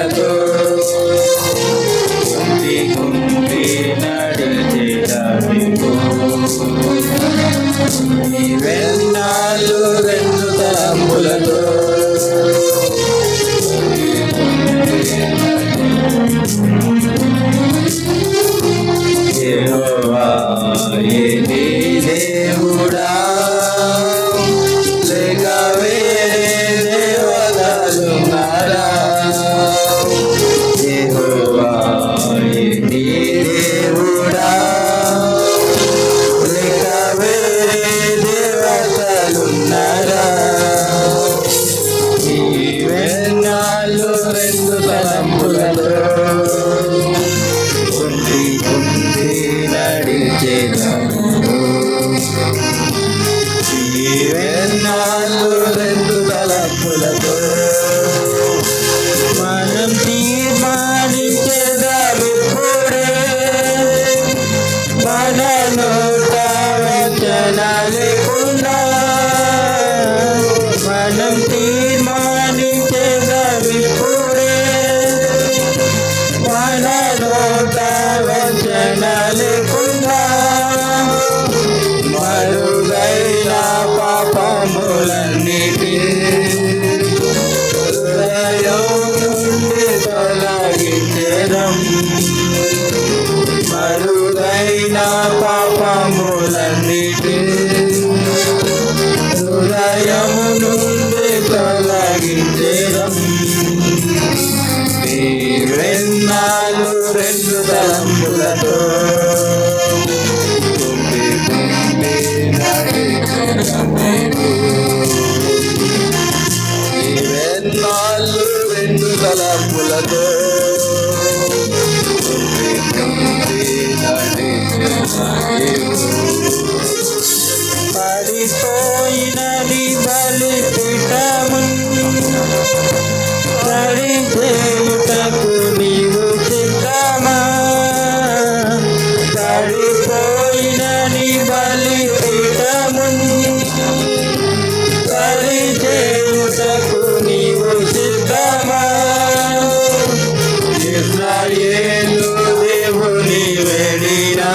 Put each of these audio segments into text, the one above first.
తలంపులతో కుంటి కుంటి నడిచేదానివో నీవెన్నాళ్ళు రెండు తలంపులతో యెహోవా నీ దేవుడా లేక వేరే దేవతలున్నారా యెహోవా నీ దేవుడా లేక వేరే దేవతలున్నారా నీవెన్నాళ్ళు రెండు తలంపులతో కుంటి కుంటి నడిచేదానివో నీవెన్నాళ్ళు రెండు తలంపులతో మనం తీర్మానించేదామిప్పుడే మన నోట వంచన లేకుండా మనం తీర్మానించేదామిప్పుడే మన నోట వంచన లేకుండా మరుగైన పాపములన్నిటి హృదయం నుండి తొలగించెదం మరుగైన పాపములన్నిటి హృదయము నుండి తొలగించెదం నీవెన్నాళ్ళు రెండు తలంపులతో కుంటి కుంటి నడిచేదానివో నీవెన్నాళ్ళు రెండు తలంపులతో కుంటి కుంటి నడిచేదానివో పడిపోయిన నీ బలిపీఠమును సరిచేయుటకు నీవు సిద్ధమా పడిపోయిన నీ బలిపీఠమును సరిచేయుటకు నీవు సిద్ధమా ఇశ్రాయేలు దేవుని వేడినా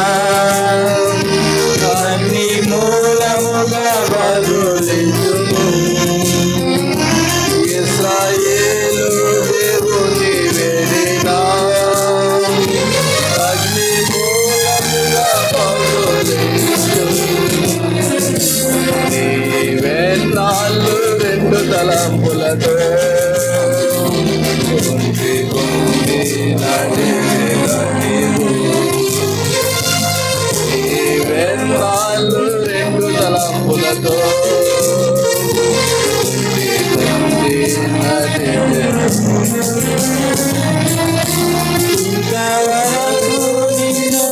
అన్ని మూలముగా బదులించుము ఇశ్రాయేలు దేవుని వేడినా అగ్ని మూలముగా బదులించుము నీవెన్నాళ్ళు రెండు తలంపులతో కుంటి కుంటి నడిచేదానివో నీవెన్నాళ్ళు రెండు తలంపులతో కుంటి కుంటి నడిచేదానివో ఇంతవరకు నిన్ను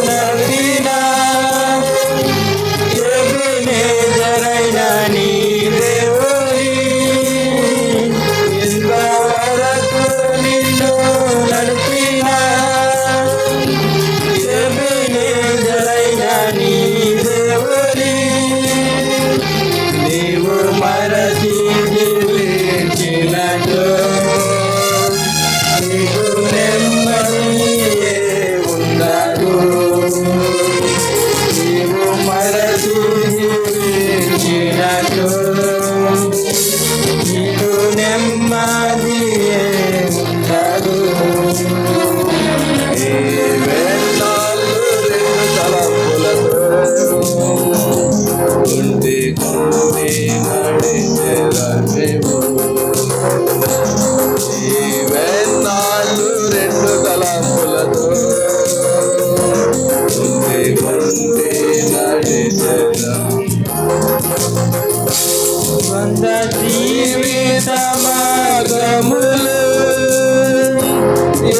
నడిపిన ఎబెనేజరైన నీ దేవుని ఇంతవరకు నిన్ను నడిపిన ఎబెనేజరైన నీ దేవుని నీవు మరచి జీవించినట్టు నీకు నెమ్మదియే ఉండదు నీవు మరచి జీవించినట్టు నీకు నెమ్మదియే ఉండదు నీవెన్నాళ్ళు రెండు తలంపులతో కుంటి కుంటి నడిచేదానివో నీవెన్నాళ్ళు రెండు తలంపులతో కుంటి కుంటి నడిచేదానివో వంద జీవిత మార్గములు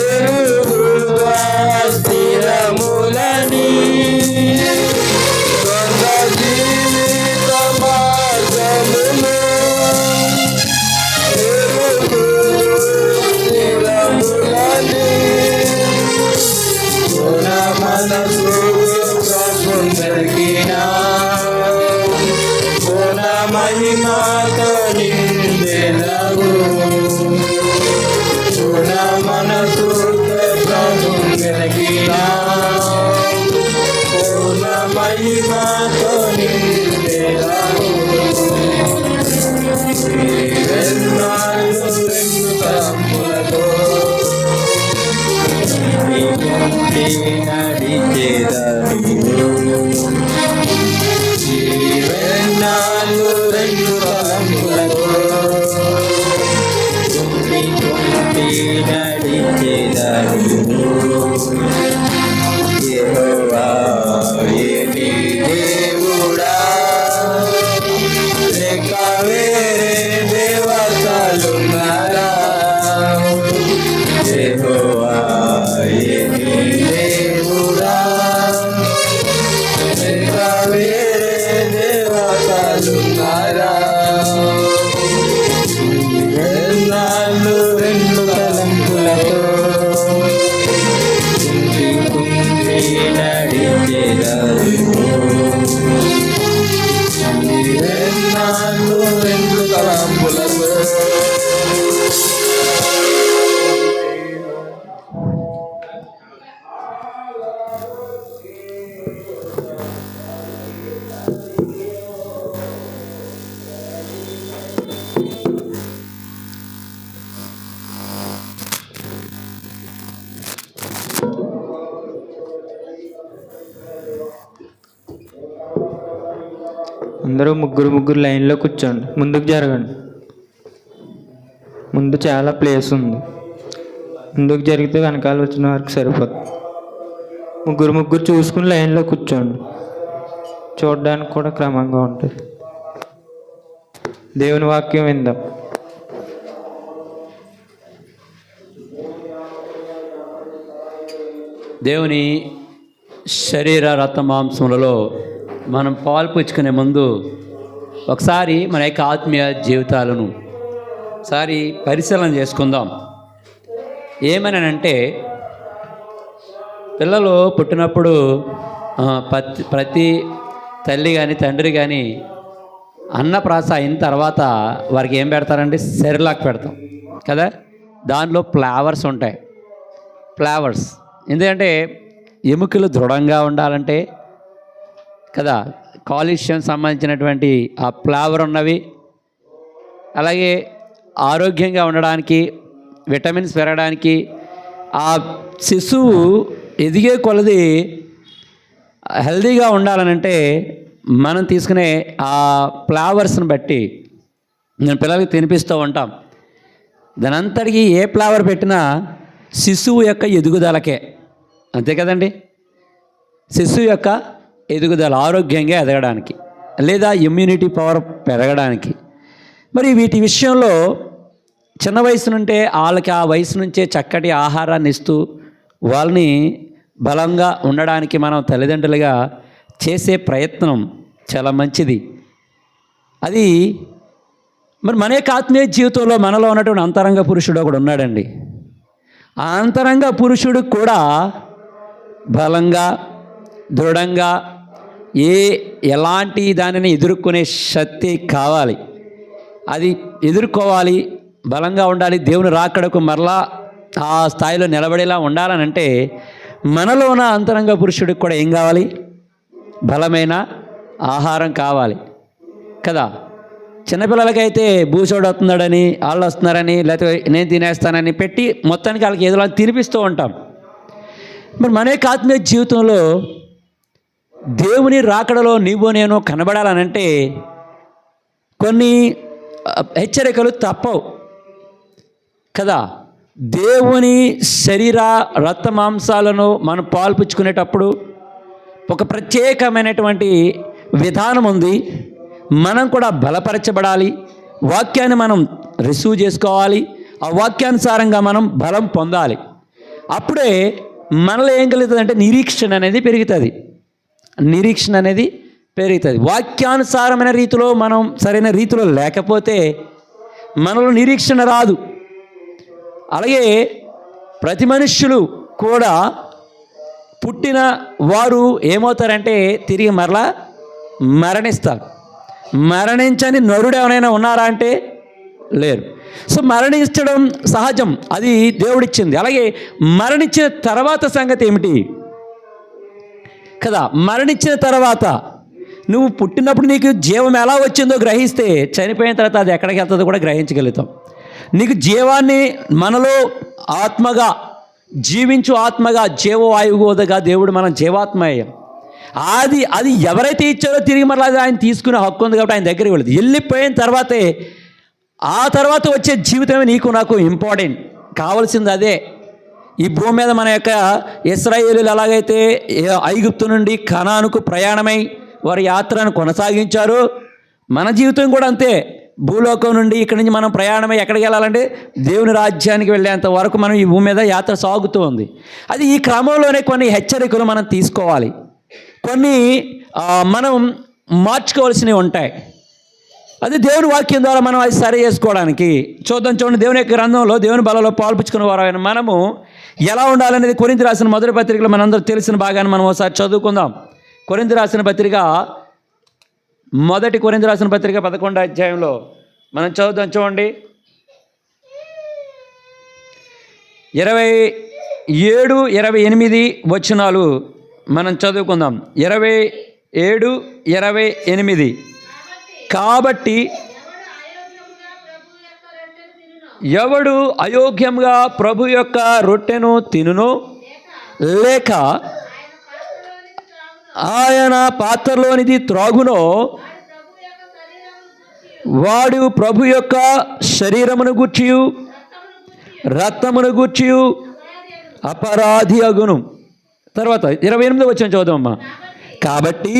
ఎరుగుగా స్థిరములని వంద జీవిత మార్గములు ఎరుగుగా స్థిరములని గుణ మనసు పొందగినా గుణ మహిమతో నిందెదవు గుణ చాలున్నారా? ఎన్నాళ్ళు రెండు తలంపులతో నడిచేదారు. ఎన్నాళ్ళు రెండు తలంపులతో అందరూ ముగ్గురు లైన్లో కూర్చోండి. ముందుకు జరగండి. ముందు చాలా ప్లేస్ ఉంది. ముందుకు జరిగితే వెనకాల వచ్చిన వారికి సరిపోతుంది. ముగ్గురు చూసుకుని లైన్లో కూర్చోండి. చూడడానికి కూడా క్రమంగా ఉంటుంది. దేవుని వాక్యం విందాం. దేవుని శరీర రక్త మాంసములలో మనం పాలు పుచ్చుకునే ముందు ఒకసారి మన యొక్క ఆత్మీయ జీవితాలను ఒకసారి పరిశీలన చేసుకుందాం. ఏమనంటే పిల్లలు పుట్టినప్పుడు ప్రతి తల్లి కానీ తండ్రి కానీ అన్నప్రాస అయిన తర్వాత వారికి ఏం పెడతారండి? సెరిలాక్ పెడతాం కదా. దానిలో ఫ్లేవర్స్ ఉంటాయి. ఫ్లేవర్స్ ఎందుకంటే ఎముకలు దృఢంగా ఉండాలంటే కదా, కాల్షియం సంబంధించినటువంటి ఆ ఫ్లేవర్ ఉన్నవి, అలాగే ఆరోగ్యంగా ఉండడానికి, విటమిన్స్ పెరగడానికి, ఆ శిశువు ఎదిగే కొలది హెల్దీగా ఉండాలనంటే మనం తీసుకునే ఆ ఫ్లేవర్స్ని బట్టి నేను పిల్లలకి తినిపిస్తూ ఉంటాం. దాని అంతటికి ఏ ఫ్లేవర్ పెట్టినా శిశువు యొక్క ఎదుగుదలకే, అంతే కదండి. శిశువు యొక్క ఎదుగుదల ఆరోగ్యంగా ఎదగడానికి లేదా ఇమ్యూనిటీ పవర్ పెరగడానికి. మరి వీటి విషయంలో చిన్న వయసు నుంటే వాళ్ళకి ఆ వయసు నుంచే చక్కటి ఆహారాన్ని ఇస్తూ వాళ్ళని బలంగా ఉండడానికి మనం తల్లిదండ్రులుగా చేసే ప్రయత్నం చాలా మంచిది. అది మరి మన యొక్క ఆత్మీయ జీవితంలో మనలో ఉన్నటువంటి అంతరంగ పురుషుడు ఒకడు ఉన్నాడండి. ఆ అంతరంగ పురుషుడు కూడా బలంగా దృఢంగా ఎలాంటి దానిని ఎదుర్కొనే శక్తి కావాలి. అది ఎదుర్కోవాలి, బలంగా ఉండాలి. దేవుని రాకడకు మరలా ఆ స్థాయిలో నిలబడేలా ఉండాలనంటే మనలో ఉన్న అంతరంగ పురుషుడికి కూడా ఏం కావాలి? బలమైన ఆహారం కావాలి కదా. చిన్నపిల్లలకైతే భూచోడు వస్తున్నాడని, వాళ్ళు వస్తున్నారని, లేకపోతే నేను తినేస్తానని పెట్టి మొత్తానికి వాళ్ళకి ఏదో తినిపిస్తూ ఉంటాం. మరి మన యొక్క ఆత్మీయ జీవితంలో దేవుని రాకడలో నీవు నేను కనబడాలనంటే కొన్ని హెచ్చరికలు తప్పవు కదా. దేవుని శరీర రక్త మాంసాలను మనం పాల్పుచ్చుకునేటప్పుడు ఒక ప్రత్యేకమైనటువంటి విధానం ఉంది. మనం కూడా బలపరచబడాలి. వాక్యాన్ని మనం రిసీవ్ చేసుకోవాలి. ఆ వాక్యానుసారంగా మనం బలం పొందాలి. అప్పుడే మనలో ఏం కలుగుతుందంటే నిరీక్షణ అనేది పెరుగుతుంది. వాక్యానుసారమైన రీతిలో మనం సరైన రీతిలో లేకపోతే మనలో నిరీక్షణ రాదు. అలాగే ప్రతి మనుష్యులు కూడా పుట్టిన వారు ఏమవుతారంటే తిరిగి మరలా మరణిస్తారు. మరణించని నరుడు ఎవరైనా ఉన్నారా అంటే లేరు. సో మరణించడం సహజం, అది దేవుడిచ్చింది. అలాగే మరణించిన తర్వాత సంగతి ఏమిటి కదా. మరణించిన తర్వాత నువ్వు పుట్టినప్పుడు నీకు జీవం ఎలా వచ్చిందో గ్రహిస్తే చనిపోయిన తర్వాత అది ఎక్కడికి వెళ్తుందో కూడా గ్రహించగలుగుతాం. నీకు జీవాన్ని మనలో ఆత్మగా జీవించు ఆత్మగా జీవవాయువుగా దేవుడు మనం జీవాత్మ అయ్యాం. అది ఎవరైతే ఇచ్చారో తిరిగి మరలా ఆయన తీసుకునే హక్కు ఉంది కాబట్టి ఆయన దగ్గరికి వెళ్ళదు. వెళ్ళిపోయిన తర్వాతే ఆ తర్వాత వచ్చే జీవితమే నీకు నాకు ఇంపార్టెంట్ కావాల్సింది. అదే ఈ భూమి మీద మన యొక్క ఇశ్రాయేలీయులు ఎలాగైతే ఐగుప్తు నుండి కనానుకు ప్రయాణమై వారి యాత్రను కొనసాగించారో మన జీవితం కూడా అంతే. భూలోకం నుండి ఇక్కడి నుంచి మనం ప్రయాణమై ఎక్కడికి వెళ్ళాలంటే దేవుని రాజ్యానికి వెళ్ళేంత వరకు మనం ఈ భూమి మీద యాత్ర సాగుతూ ఉంది. అది ఈ క్రమంలోనే కొన్ని హెచ్చరికలు మనం తీసుకోవాలి, కొన్ని మనం మార్చుకోవాల్సినవి ఉంటాయి. అది దేవుని వాక్యం ద్వారా మనం అది సరి చేసుకోవడానికి చూడండి. దేవుని యొక్క గ్రంథంలో దేవుని బలలో పాల్పుచ్చుకున్న వారైన మనము ఎలా ఉండాలనేది కొరింథీ రాసిన మొదటి పత్రికలో మనందరూ తెలిసిన భాగాన్ని మనం ఒకసారి చదువుకుందాం. కొరింథీ రాసిన పత్రిక, మొదటి కొరింథీ రాసిన పత్రిక 11వ అధ్యాయంలో మనం చదువుదాం. చూడండి, 27, 28 వచనాలు మనం చదువుకుందాం. 27, 28. కాబట్టి ఎవడు అయోగ్యంగా ప్రభు యొక్క రొట్టెను తినునో లేక ఆయన పాత్రలోనిది త్రాగునో వాడు ప్రభు యొక్క శరీరమును గూర్చియు రక్తమును గూర్చియు అపరాధి అగును. తర్వాత 28వ వచనం చదువుదామమ్మా. కాబట్టి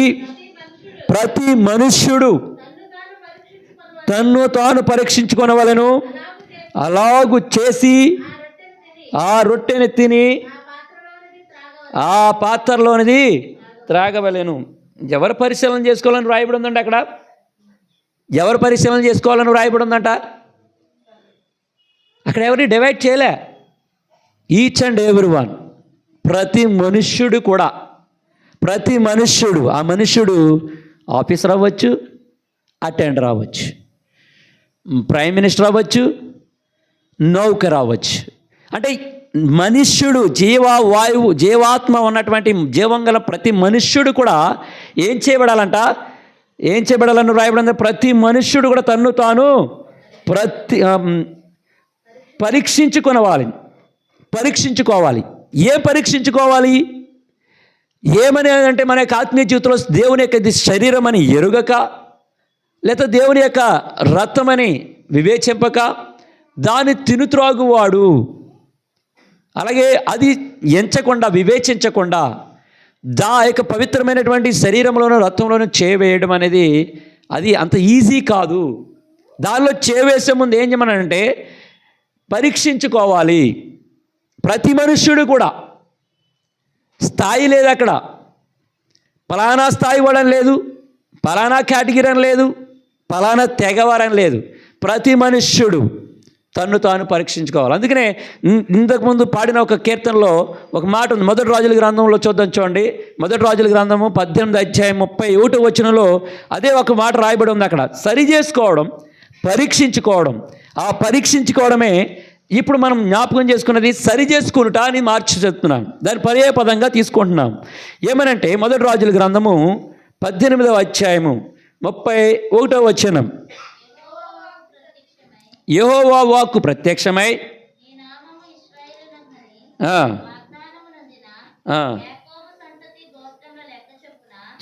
ప్రతి మనుష్యుడు తన్ను తాను పరీక్షించుకొనవలెను, అలాగు చేసి ఆ రొట్టెని తిని ఆ పాత్రలోనిది త్రాగవలెను. ఎవరు పరిశీలన చేసుకోవాలని రాయబడి ఉందంట అక్కడ? ఎవరు పరిశీలన చేసుకోవాలని రాయబడి ఉందంట అక్కడ? ఎవరిని డివైడ్ చేయలే. ఈచ్ అండ్ ఎవ్రీ వన్, ప్రతి మనుష్యుడు కూడా, ప్రతి మనుష్యుడు, ఆ మనుష్యుడు ఆఫీసర్ అవ్వచ్చు, అటెండర్ అవ్వచ్చు, ప్రైమ్ మినిస్టర్ అవ్వచ్చు, నౌకర్ అవ్వచ్చు. అంటే మనుష్యుడు, వాయువు, జీవాత్మ ఉన్నటువంటి జీవం గల ప్రతి మనుష్యుడు కూడా ఏం చేయబడాలని రాయబడింది? ప్రతి మనుష్యుడు కూడా తన్ను తాను పరీక్షించుకోవాలి. ఏం పరీక్షించుకోవాలి? ఏమని అంటే మన యొక్క ఆత్మీయ జీవితంలో దేవుని యొక్క శరీరం అని ఎరుగక, లేదా దేవుని యొక్క రక్తమని వివేచింపక దాన్ని తినుత్రాగువాడు, అలాగే అది ఎంచకుండా వివేచించకుండా యొక్క పవిత్రమైనటువంటి శరీరంలోనూ రక్తంలోనూ చేవేయడం అనేది అది అంత ఈజీ కాదు. దానిలో చేవేసే ముందు ఏం చేయమనంటే పరీక్షించుకోవాలి. ప్రతి మనుష్యుడు కూడా స్థాయి లేదు అక్కడ. ఫలానా స్థాయి వాడని లేదు, ఫలానా కేటగిరీ అని లేదు, ఫలానా తెగవారని లేదు. ప్రతి మనుష్యుడు తన్ను తాను పరీక్షించుకోవాలి. అందుకనే ఇంతకుముందు పాడిన ఒక కీర్తనలో ఒక మాట ఉంది. మొదటి రాజుల గ్రంథంలో చూడండి. మొదటి రాజుల గ్రంథము 18వ అధ్యాయం 31వ వచనంలో అదే ఒక మాట రాయబడి ఉంది అక్కడ. సరి చేసుకోవడం, పరీక్షించుకోవడం. ఆ పరీక్షించుకోవడమే ఇప్పుడు మనం జ్ఞాపకం చేసుకున్నది సరి చేసుకునుట అని మార్చి చెప్తున్నాం. దాని పర్యాయ పదంగా తీసుకుంటున్నాం. ఏమనంటే మొదటి రాజుల గ్రంథము 18వ అధ్యాయము 31వ వచనం. యెహోవా వాక్కు ప్రత్యక్షమై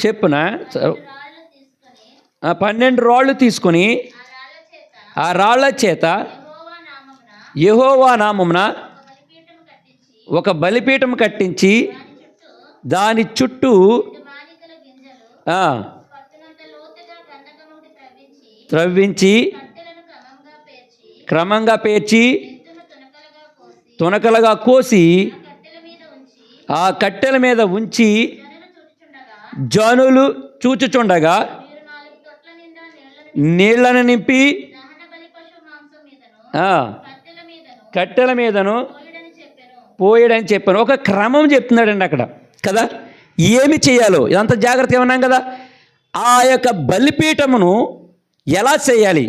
చెప్పున 12 రాళ్ళు తీసుకొని ఆ రాళ్ల చేత యెహోవా నామమున ఒక బలిపీఠం కట్టించి దాని చుట్టూ త్రవ్వించి క్రమంగా పేర్చి తునకలుగా కోసి ఆ కట్టెల మీద ఉంచి జనులు చూచుచుండగా నీళ్లను నింపి కట్టెల మీదను పోయడని చెప్పాను. ఒక క్రమం చెప్తున్నాడండి అక్కడ కదా, ఏమి చేయాలో ఇదంతా జాగ్రత్త ఏమన్నాం కదా. ఆ యొక్క బలిపీఠమును ఎలా చేయాలి,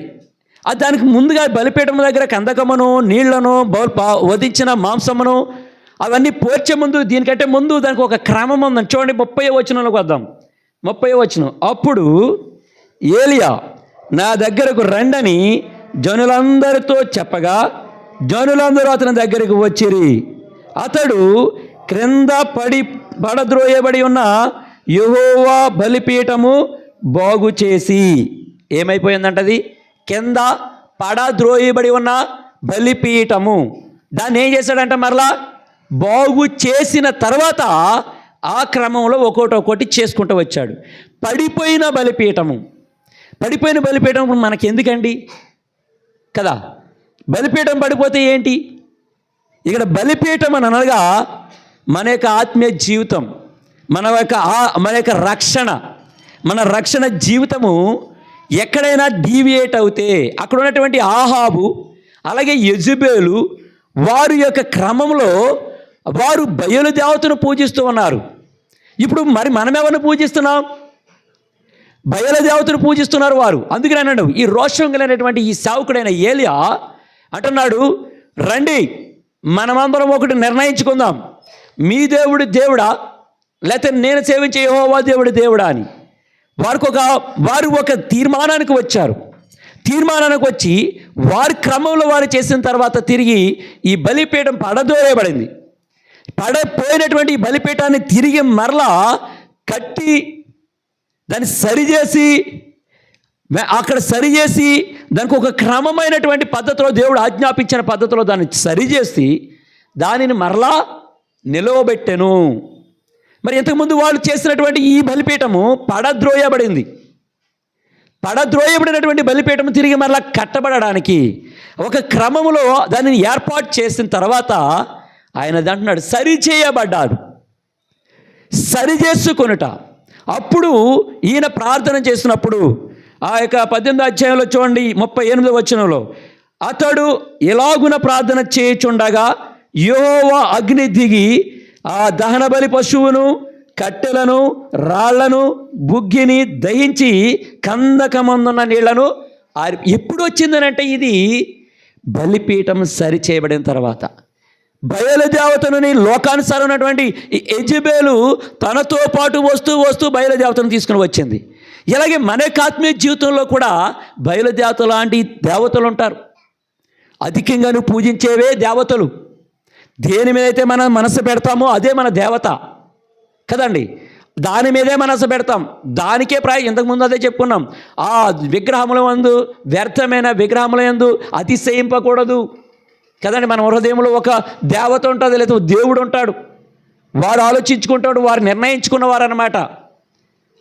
దానికి ముందుగా బలిపీఠం దగ్గర కందకమును, నీళ్లను, వధించిన మాంసమును అవన్నీ పోర్చే ముందు, దీనికంటే ముందు దానికి ఒక క్రమం ఉందని చూడండి. 30వ వచనంలోకి వద్దాం. 30వ వచనం. అప్పుడు ఏలియా నా దగ్గరకు రండని జనులందరితో చెప్పగా జనులందరూ అతని దగ్గరికి వచ్చిరి. అతడు క్రింద పడద్రోయబడి ఉన్న యెహోవా బలిపీఠము బాగు చేసి, ఏమైపోయిందంటది? కింద పడద్రోయబడి ఉన్న బలిపీఠము, దాన్ని ఏం చేశాడంట? మరలా బాగు చేసిన తర్వాత ఆ క్రమంలో ఒక్కొక్కటి చేసుకుంటూ వచ్చాడు. పడిపోయిన బలిపీఠము మనకి ఎందుకండి కదా? బలిపీఠం పడిపోతే ఏంటి? ఇక్కడ బలిపీఠం అని అనగా మన యొక్క ఆత్మీయ జీవితం, మన యొక్క రక్షణ, మన రక్షణ జీవితము ఎక్కడైనా డీవియేట్ అవుతే అక్కడ ఉన్నటువంటి ఆహాబు అలాగే యెజెబెలు వారి యొక్క క్రమంలో వారు బయలు దేవతను పూజిస్తూ ఉన్నారు. ఇప్పుడు మరి మనం ఎవరిని పూజిస్తున్నాం? బయలు దేవతను పూజిస్తున్నారు వారు. అందుకని అన్నాడు, ఈ రోషం కలిగినటువంటి ఈ సేవకుడైన ఏలియా అంటున్నాడు, రండి మనమందరం ఒకటి నిర్ణయించుకుందాం, మీ దేవుడు దేవుడా లేకపోతే నేను సేవించే యెహోవా దేవుడు దేవుడా అని. వారు ఒక తీర్మానానికి వచ్చారు. తీర్మానానికి వచ్చి వారి క్రమంలో వారు చేసిన తర్వాత తిరిగి ఈ బలిపీఠం పడదోయబడింది. పడపోయినటువంటి ఈ బలిపీఠాన్ని తిరిగి మరలా కట్టి దాన్ని సరిచేసి దానికి ఒక క్రమమైనటువంటి పద్ధతిలో దేవుడు ఆజ్ఞాపించిన పద్ధతిలో దాన్ని సరిచేసి దానిని మరలా నిలవబెట్టెను. మరి ఇంతకుముందు వాళ్ళు చేసినటువంటి ఈ బలిపీఠము పడద్రోయబడినటువంటి బలిపీఠము తిరిగి మరలా కట్టబడడానికి ఒక క్రమములో దానిని ఏర్పాటు చేసిన తర్వాత ఆయన అంటున్నాడు, సరిచేయబడ్డాడు, సరిచేసుకొనుట. అప్పుడు ఈయన ప్రార్థన చేసినప్పుడు ఆ యొక్క 18వ అధ్యాయంలో చూడండి 38వ వచనంలో, అతడు ఎలాగున ప్రార్థన చేయుచుండగా యెహోవా అగ్ని దిగి ఆ దహన బలి పశువును కట్టెలను రాళ్లను బుగ్గిని దహించి కందకమందున్న నీళ్లను ఎప్పుడు వచ్చిందనంటే ఇది బలిపీఠం సరి చేయబడిన తర్వాత. బయలుదేవతను లోకానుసారమైనటువంటి యెజెబెలు తనతో పాటు వస్తూ బయలుదేవతను తీసుకుని వచ్చింది. ఇలాగే మన ఆత్మీయ జీవితంలో కూడా బయలుదేవత లాంటి దేవతలు ఉంటారు. అధికంగా నువ్వు పూజించేవే దేవతలు. దేని మీద అయితే మనం మనసు పెడతామో అదే మన దేవత కదండి. దాని మీదే మనసు పెడతాం. దానికే ఇంతకుముందు అదే చెప్పుకున్నాం, ఆ విగ్రహముల యందు వ్యర్థమైన విగ్రహముల యందు అతిశయింపకూడదు కదండి. మన హృదయంలో ఒక దేవత ఉంటుంది, లేదా దేవుడు ఉంటాడు. వారు ఆలోచించుకుంటాడు, వారు నిర్ణయించుకున్నవారు అన్నమాట.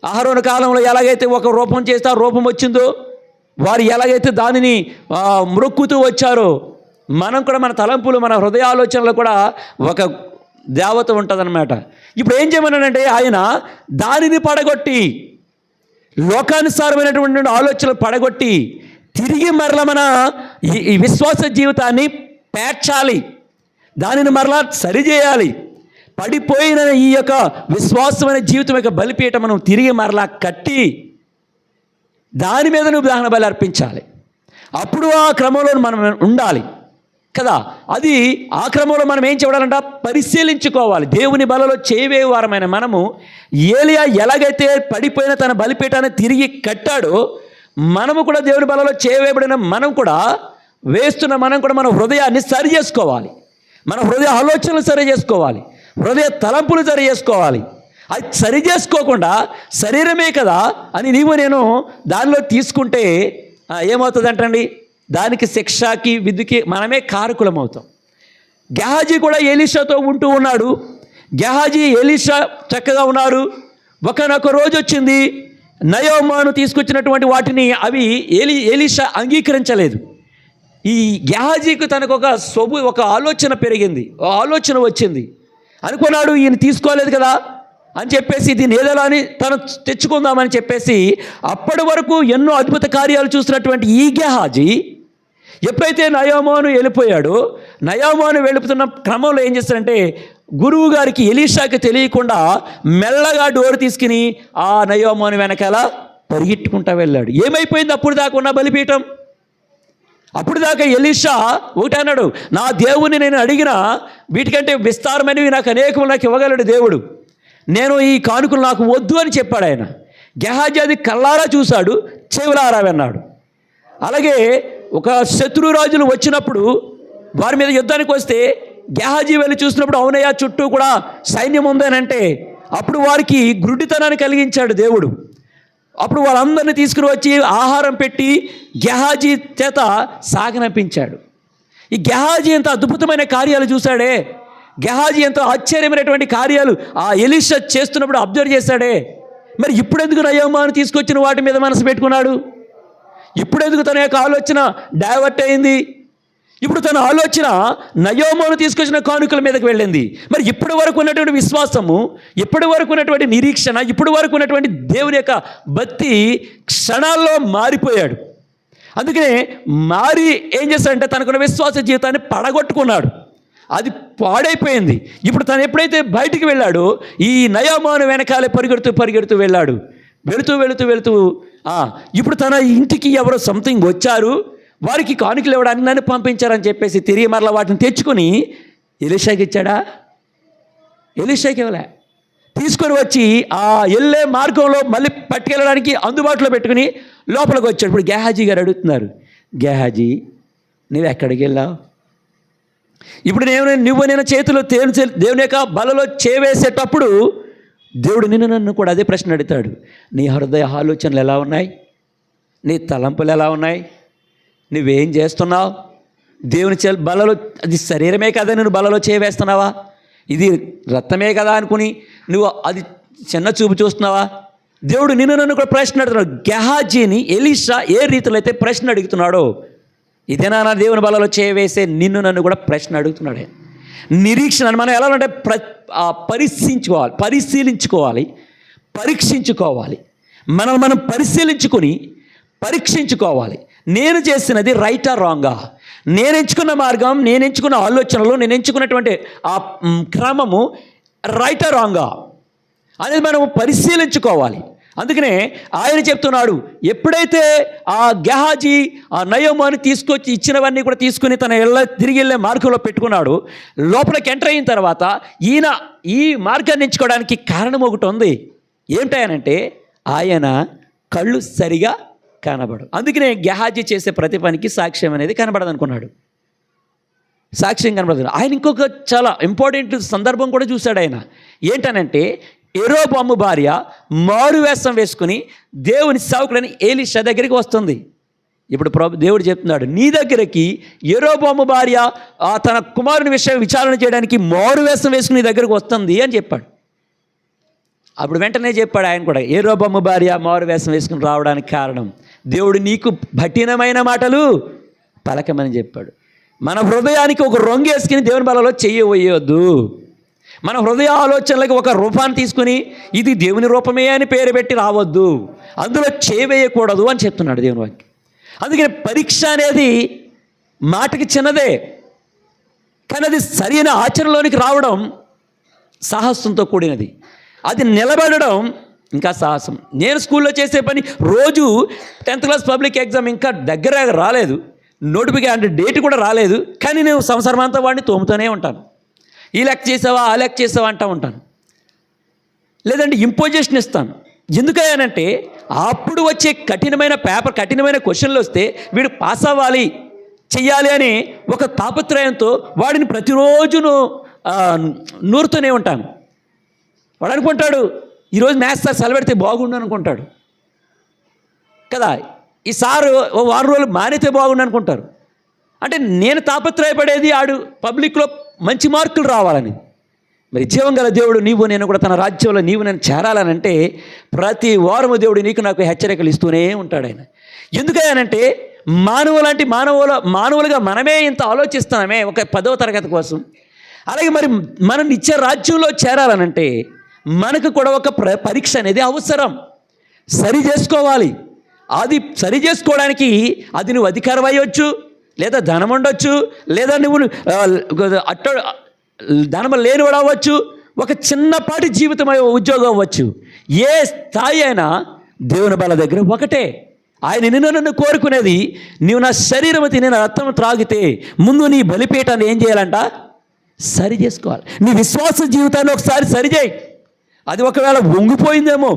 అహరోను కాలంలో ఎలాగైతే ఒక రూపం చేస్తే ఆ రూపం వచ్చిందో, వారు ఎలాగైతే దానిని మ్రొక్కుతూ వచ్చారో, మనం కూడా మన తలంపులు మన హృదయ ఆలోచనలు కూడా ఒక దేవత ఉంటుందన్నమాట. ఇప్పుడు ఏం చేయమన్నాడంటే ఆయన దానిని పడగొట్టి, లోకానుసారమైనటువంటి ఆలోచనలు పడగొట్టి తిరిగి మరల మన ఈ విశ్వాస జీవితాన్ని పేర్చాలి, దానిని మరలా సరిచేయాలి. పడిపోయిన ఈ యొక్క విశ్వాసమైన జీవితం యొక్క బలిపీఠం మనం తిరిగి మరలా కట్టి దాని మీద నువ్వు దహన బలి అర్పించాలి. అప్పుడు ఆ క్రమంలో మనం ఉండాలి కదా. అది ఆ క్రమంలో మనం ఏం చేయాలంట, పరిశీలించుకోవాలి. దేవుని బలలో చేయవేవారమైన మనము ఏలియా ఎలాగైతే పడిపోయిన తన బలిపీఠాన్ని తిరిగి కట్టాడో, మనము కూడా దేవుని బలలో చేయవేయబడిన మనం కూడా మన హృదయాన్ని సరి చేసుకోవాలి. మన హృదయ ఆలోచనలు సరి చేసుకోవాలి, హృదయ తలంపులు సరి చేసుకోవాలి. అది సరి చేసుకోకుండా శరీరమే కదా అని నేను దానిలో తీసుకుంటే ఏమవుతుందంటండి, దానికి శిక్షకి విధికి మనమే కారకులం అవుతాం. గెహాజీ కూడా ఎలీషాతో ఉంటూ ఉన్నాడు. గెహాజీ ఎలీషా చక్కగా ఉన్నారు. ఒకనొక రోజు వచ్చింది, నయోమాను తీసుకొచ్చినటువంటి వాటిని అవి ఎలీషా అంగీకరించలేదు. ఈ గెహాజీకి తనకు ఒక ఆలోచన పెరిగింది, ఆలోచన వచ్చింది. అనుకున్నాడు ఈయన తీసుకోలేదు కదా అని చెప్పేసి దీన్ని ఏదోలా అని తను తెచ్చుకుందామని చెప్పేసి అప్పటి వరకు ఎన్నో అద్భుత కార్యాలు చూసినటువంటి ఈ గెహాజీ ఎప్పుడైతే నయోమాను వెళ్ళిపోయాడో, నయోమాను వెళ్ళిపోతున్న క్రమంలో ఏం చేస్తాడంటే గురువు గారికి ఎలీషాకి తెలియకుండా మెల్లగా డోర్ తీసుకుని ఆ నయోమాను వెనకాల పరిగెట్టుకుంటూ వెళ్ళాడు. ఏమైపోయింది అప్పుడు దాకా ఉన్న బలిపీఠం? అప్పుడు దాకా ఎలీషా ఒకటి అన్నాడు, నా దేవుని నేను అడిగినా వీటికంటే విస్తారమైనవి నాకు అనేకములు నాకు ఇవ్వగలడు దేవుడు, నేను ఈ కానుకలు నాకు వద్దు అని చెప్పాడు ఆయన. గెహాజీ అది కళ్ళారా చూశాడు, చెవులారా విన్నాడు. అలాగే ఒక శత్రురాజులు వచ్చినప్పుడు వారి మీద యుద్ధానికి వస్తే గెహాజీ వెళ్ళి చూసినప్పుడు అవునయ్యా చుట్టూ కూడా సైన్యం ఉందనంటే అప్పుడు వారికి గ్రుడ్డితనాన్ని కలిగించాడు దేవుడు. అప్పుడు వాళ్ళందరినీ తీసుకుని వచ్చి ఆహారం పెట్టి గెహాజీ చేత సాగనంపించాడు. ఈ గెహాజీ ఎంత అద్భుతమైన కార్యాలు చూశాడే, గెహాజీ ఎంతో ఆశ్చర్యమైనటువంటి కార్యాలు ఆ ఎలీషా చేస్తున్నప్పుడు అబ్జర్వ్ చేశాడే. మరి ఇప్పుడెందుకు నయోమాను తీసుకొచ్చిన వాటి మీద మనసు పెట్టుకున్నాడు? ఇప్పుడెందుకు తన యొక్క ఆలోచన డైవర్ట్ అయింది? ఇప్పుడు తన ఆలోచన నయోమోను తీసుకొచ్చిన కానుకల మీదకి వెళ్ళింది. మరి ఇప్పటి వరకు ఉన్నటువంటి విశ్వాసము, ఇప్పటి వరకు ఉన్నటువంటి నిరీక్షణ, ఇప్పటి వరకు ఉన్నటువంటి దేవుని యొక్క భక్తి క్షణాల్లో మారిపోయాడు. అందుకనే మారి ఏం చేశాడంటే తనకున్న విశ్వాస జీవితాన్ని పడగొట్టుకున్నాడు. అది పాడైపోయింది. ఇప్పుడు తను ఎప్పుడైతే బయటికి వెళ్ళాడో ఈ నయోమాను వెనకాలే పరిగెడుతూ వెళ్ళాడు. వెళుతూ ఇప్పుడు తన ఇంటికి ఎవరో సంథింగ్ వచ్చారు, వారికి కానుకలు ఇవ్వడానికి నన్ను పంపించారని చెప్పేసి తిరిగి మరలా వాటిని తెచ్చుకొని ఎలీషాకి ఇచ్చాడా? ఎలీషాకి ఇవ్వలే. తీసుకొని వచ్చి ఆ వెళ్ళే మార్గంలో మళ్ళీ పట్టుకెళ్ళడానికి అందుబాటులో పెట్టుకుని లోపలికి వచ్చాడు. ఇప్పుడు గేహాజీ గారు అడుగుతున్నారు, గేహాజీ నువ్వు ఎక్కడికి వెళ్ళావు? ఇప్పుడు నేను చేతిలో దేవుని యొక్క బలలో చేవేసేటప్పుడు దేవుడు నన్ను కూడా అదే ప్రశ్న అడుగుతాడు. నీ హృదయ ఆలోచనలు ఎలా ఉన్నాయి? నీ తలంపులు ఎలా ఉన్నాయి? నువ్వేం చేస్తున్నావు? దేవుని బలలో అది శరీరమే కదా, నువ్వు బలలో చేవేస్తున్నావా? ఇది రక్తమే కదా అనుకుని నువ్వు అది చిన్న చూపు చూస్తున్నావా? దేవుడు నన్ను కూడా ప్రశ్న అడుగుతున్నాడు. గెహాజీని ఎలీషా ఏ రీతిలో అయితే ప్రశ్న అడుగుతున్నాడో ఇదేనా నా దేవుని బలలో చేయవేసే నన్ను కూడా ప్రశ్న అడుగుతున్నాడే. నిరీక్షణ మనం ఎలా అంటే పరిశీలించుకోవాలి, పరీక్షించుకోవాలి. మనం పరీక్షించుకోవాలి. నేను చేసినది రైటా రాంగా? నేను ఎంచుకున్న మార్గం, నేను ఎంచుకున్న ఆలోచనలు, నేను ఎంచుకున్నటువంటి ఆ క్రమము రైటా రాంగా అనేది మనం పరిశీలించుకోవాలి. అందుకనే ఆయన చెప్తున్నాడు, ఎప్పుడైతే ఆ గెహాజీ ఆ నయోమాను తీసుకొచ్చి ఇచ్చినవన్నీ కూడా తీసుకుని తన తిరిగి వెళ్ళే మార్గంలో పెట్టుకున్నాడు, లోపలికి ఎంటర్ అయిన తర్వాత ఈయన ఈ మార్గాన్ని ఎంచుకోవడానికి కారణం ఒకటి ఉంది. ఏంటంటే ఆయన కళ్ళు సరిగా కనబడు. అందుకనే గెహాజీ చేసే ప్రతి పనికి సాక్ష్యం అనేది కనబడదు అనుకున్నాడు. సాక్ష్యం కనబడదు. ఆయన ఇంకొక చాలా ఇంపార్టెంట్ సందర్భం కూడా చూశాడు. ఆయన ఏంటనంటే యెరోబాము భార్య మారువేషం వేసుకుని దేవుని సేవకుడని ఎలీషా దగ్గరికి వస్తుంది. ఇప్పుడు దేవుడు చెప్తున్నాడు, నీ దగ్గరికి యెరోబాము భార్య తన కుమారుని విషయం విచారణ చేయడానికి మారువేషం వేసుకుని నీ దగ్గరికి వస్తుంది అని చెప్పాడు. అప్పుడు వెంటనే చెప్పాడు ఆయన కూడా, యెరోబాము భార్య మారువేషం వేసుకుని రావడానికి కారణం దేవుడు నీకు కఠినమైన మాటలు పలకమని చెప్పాడు. మన హృదయానికి ఒక రొంగు వేసుకుని దేవుని బలలో చెయ్యవయ్యొద్దు. మన హృదయ ఆలోచనలకు ఒక రూపాన్ని తీసుకుని ఇది దేవుని రూపమే అని పేరు పెట్టి రావద్దు, అందులో చేయవేయకూడదు అని చెప్తున్నాడు దేవుని వాక్యం. అందుకని పరీక్ష అనేది మాటకి చిన్నదే, కానీ అది సరైన ఆచరణలోనికి రావడం సాహసంతో కూడినది. అది నిలబడడం ఇంకా సాహసం. నేను స్కూల్లో చేసే పని రోజు 10th క్లాస్ పబ్లిక్ ఎగ్జామ్ ఇంకా దగ్గర రాలేదు, నోటిఫికేషన్ అంటే డేట్ కూడా రాలేదు, కానీ నేను సంవత్సరం అంతా వాడిని తోముతూనే ఉంటాను. ఈ లెక్క చేసావా ఆ లెక్క చేసావా అంటూ ఉంటాను, లేదంటే ఇంపోజిషన్ ఇస్తాను. ఎందుకనంటే అప్పుడు వచ్చే కఠినమైన కఠినమైన క్వశ్చన్లు వస్తే వీడు పాస్ అవ్వాలి, చెయ్యాలి అని ఒక తాపత్రయంతో వాడిని ప్రతిరోజును నూరుతూనే ఉంటాను. వాడు అనుకుంటాడు ఈరోజు మ్యాథ్స్ సార్ సెలవెడితే బాగుండు అనుకుంటాడు కదా, ఈ సారు ఓ 6 రోజులు మానేతే బాగుండు అనుకుంటారు. అంటే నేను తాపత్రయపడేది ఆడు పబ్లిక్లో మంచి మార్కులు రావాలని. మరి జీవం గల దేవుడు నీవు నేను కూడా తన రాజ్యంలో నీవు నేను చేరాలనంటే ప్రతి వారము దేవుడు నీకు నాకు హెచ్చరికలు ఇస్తూనే ఉంటాడు ఆయన. ఎందుకనంటే మానవులుగా మనమే ఇంత ఆలోచిస్తున్నామే ఒక 10వ తరగతి కోసం. అలాగే మరి మనం నిత్య రాజ్యంలో చేరాలనంటే మనకు కూడా ఒక పరీక్ష అనేది అవసరం. సరి చేసుకోవాలి. అది సరి చేసుకోవడానికి అది నువ్వు అధికారం అయ్యొచ్చు, లేదా ధనం ఉండొచ్చు, లేదా నువ్వు ధనం లేనివాడు అవ్వచ్చు, ఒక చిన్నపాటి జీవితం ఉద్యోగం అవ్వచ్చు. ఏ స్థాయి అయినా దేవుని బల దగ్గర ఒకటే. ఆయన నన్ను కోరుకునేది నీవు నా శరీరం తిని నా రక్తం త్రాగితే ముందు నీ బలిపీఠాన్ని ఏం చేయాలంట? సరి చేసుకోవాలి. నీ విశ్వాస జీవితాన్ని ఒకసారి సరిచేయి. అది ఒకవేళ వంగిపోయిందేమో,